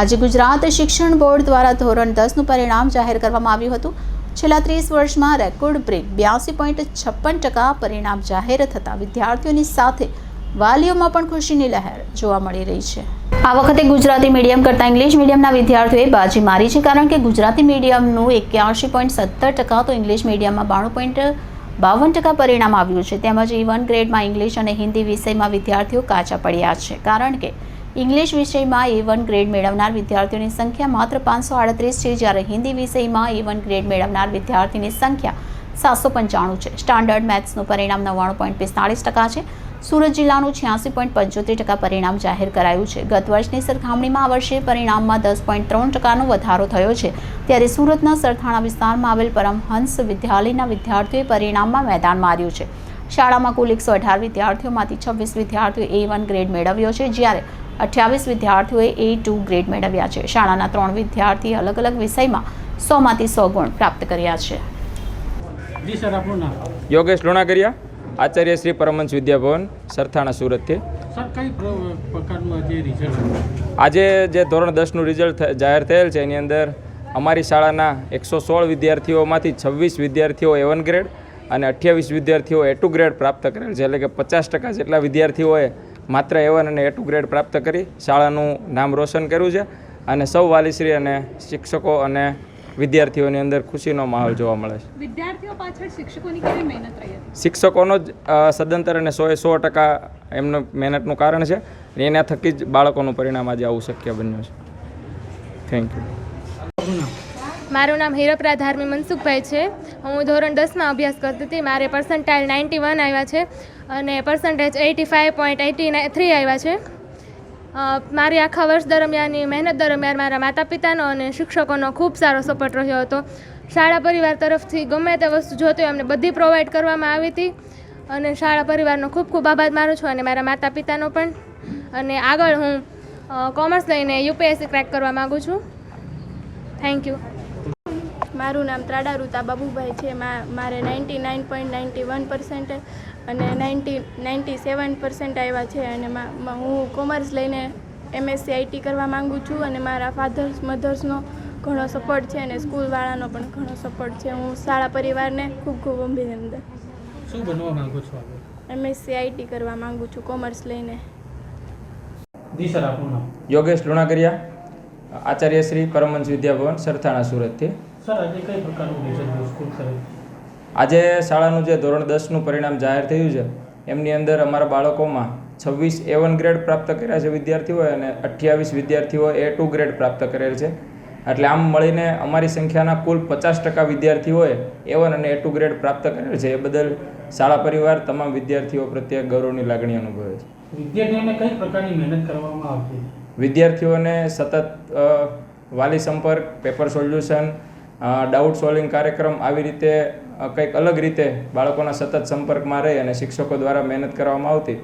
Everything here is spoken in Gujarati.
આજે ગુજરાત શિક્ષણ બોર્ડ દ્વારા ધોરણ 10નું પરિણામ જાહેર કરવામાં આવ્યું હતું। છેલ્લા 30 વર્ષમાં રેકોર્ડ બ્રેક 82.56% પરિણામ જાહેર થતાં વિદ્યાર્થીઓની સાથે વાલીઓમાં પણ ખુશીની લહેર જોવા મળી રહી છે। આ વખતે ગુજરાતી મીડિયમ કરતાં ઇંગ્લિશ મીડિયમના વિદ્યાર્થીઓએ બાજી મારી છે, કારણ કે ગુજરાતી મીડિયમનું 81.70% તો ઇંગ્લિશ મીડિયમમાં 92.52% પરિણામ આવ્યું છે। તેમજ E1 ગ્રેડમાં ઇંગ્લિશ અને હિન્દી વિષયમાં વિદ્યાર્થીઓ કાચા પડ્યા છે, કારણ કે ઇંગ્લિશ વિષયમાં E1 ગ્રેડ મેળવનાર વિદ્યાર્થીઓની સંખ્યા માત્ર 538 છે, જ્યારે હિન્દી વિષયમાં E1 ગ્રેડ મેળવનાર વિદ્યાર્થીની સંખ્યા 795 છે। સ્ટાન્ડર્ડ મેથ્સનું પરિણામ 99.45% છે। સુરત જિલ્લાનું 86.75% પરિણામ જાહેર કરાયું છે। ગત વર્ષની સરખામણીમાં આ વર્ષે પરિણામમાં 10.3%નો વધારો થયો છે, ત્યારે સુરતના સરથાણા વિસ્તારમાં આવેલ પરમહંસ વિદ્યાલયના વિદ્યાર્થીઓએ પરિણામમાં મેદાન માર્યું છે। શાળામાં કુલ 118 વિદ્યાર્થીઓમાંથી 26 વિદ્યાર્થીઓએ A1 ગ્રેડ મેળવ્યો છે, જ્યારે 28 વિદ્યાર્થીઓએ A2 ગ્રેડ મેળવ્યા છે। શાળાના 3 વિદ્યાર્થીએ અલગ અલગ વિષયમાં 100માંથી 100 ગુણ પ્રાપ્ત કર્યા છે। જી સર, આપનું નામ? યોગેશ લુણાગરિયા, આચાર્ય શ્રી પરમહંસ વિદ્યાભવન, સરથાણા, સુરતથી। સર, કઈ પ્રકારનું આજે રિઝલ્ટ? આજે જે ધોરણ 10નું રિઝલ્ટ જાહેર થયેલ છે, એની અંદર અમારી શાળાના 116 વિદ્યાર્થીઓમાંથી 26 વિદ્યાર્થીઓ A1 ગ્રેડ અને 28 વિદ્યાર્થીઓ A2 ગ્રેડ પ્રાપ્ત કરેલ છે, એટલે કે 50% જેટલા વિદ્યાર્થીઓએ માત્ર A1 અને A2 ગ્રેડ પ્રાપ્ત કરી શાળાનું નામ રોશન કર્યું છે। અને સૌ વાલીશ્રી અને શિક્ષકો અને વિદ્યાર્થીઓની અંદર ખુશીનો માહોલ જોવા મળે છે। વિદ્યાર્થીઓ પાછળ શિક્ષકોની કેવી મહેનત રહી હતી? શિક્ષકોનો જ સદંતર અને 100% એમનું મહેનતનું કારણ છે, અને એના થકી જ બાળકોનું પરિણામ આજે આવું શક્ય બન્યું છે। Thank you. મારું નામ હીરપરા ધાર્મી મનસુખભાઈ છે। હું ધોરણ 10માં અભ્યાસ કરતી હતી। મારે પર્સન્ટાઇલ 91 આવ્યા છે અને પર્સન્ટેજ 85.83 આવ્યા છે। મારી આખા વર્ષ દરમિયાનની મહેનત દરમિયાન મારા માતા પિતાનો અને શિક્ષકોનો ખૂબ સારો સપોર્ટ રહ્યો હતો। શાળા પરિવાર તરફથી ગમે તે વસ્તુ જોતી હોય અમને બધી પ્રોવાઈડ કરવામાં આવી હતી, અને શાળા પરિવારનો ખૂબ ખૂબ આભાર માનું છું, અને મારા માતા પિતાનો પણ। અને આગળ હું કોમર્સ લઈને UPSC ક્રેક કરવા માગું છું। Thank you. મારું નામ ત્રાડા રૂતા બાબુભાઈ છે। મારે 99.91% અને 97% આવ્યા છે, અને હું કોમર્સ લઈને MSc IT કરવા માગું છું, અને મારા ફાધર્સ મધર્સનો ઘણો સપોર્ટ છે, અને સ્કૂલવાળાનો પણ ઘણો સપોર્ટ છે। હું શાળા પરિવારને ખૂબ ખૂબ અભિનંદન। શું બનવા માંગો છો? MSc IT કરવા માગું છું કોમર્સ લઈને। જી સર, આપનું નામ? યોગેશ લુણાગરિયા, આચાર્ય શ્રી પરમહંસ વિદ્યાભવન, સરથાણા, સુરતથી। સર, આજે કઈ પ્રકારનું રિઝલ્ટ સ્કૂલ કરે? આજે શાળાનું જે ધોરણ 10નું પરિણામ જાહેર થયું છે, એમની અંદર અમારા બાળકોમાં 26 A1 ગ્રેડ પ્રાપ્ત કર્યા છે વિદ્યાર્થીઓએ, અને 28 વિદ્યાર્થીઓ A2 ગ્રેડ પ્રાપ્ત કરેલ છે। એટલે આમ મળીને અમારી સંખ્યાના કુલ 50% વિદ્યાર્થીઓએ A1 અને A2 ગ્રેડ પ્રાપ્ત કરેલ છે। એ બદલ શાળા પરિવાર તમામ વિદ્યાર્થીઓ પ્રત્યે ગૌરવની લાગણી અનુભવે છે। વિદ્યાર્થીઓને કઈ પ્રકારની મહેનત કરવામાં આવતી? વિદ્યાર્થીઓને સતત વાલી સંપર્ક, પેપર સોલ્યુશન, ડાઉટ સોલ્વિંગ કાર્યક્રમ, આવી રીતે કંઈક અલગ રીતે બાળકોના સતત સંપર્કમાં રહી અને શિક્ષકો દ્વારા મહેનત કરવામાં આવતી,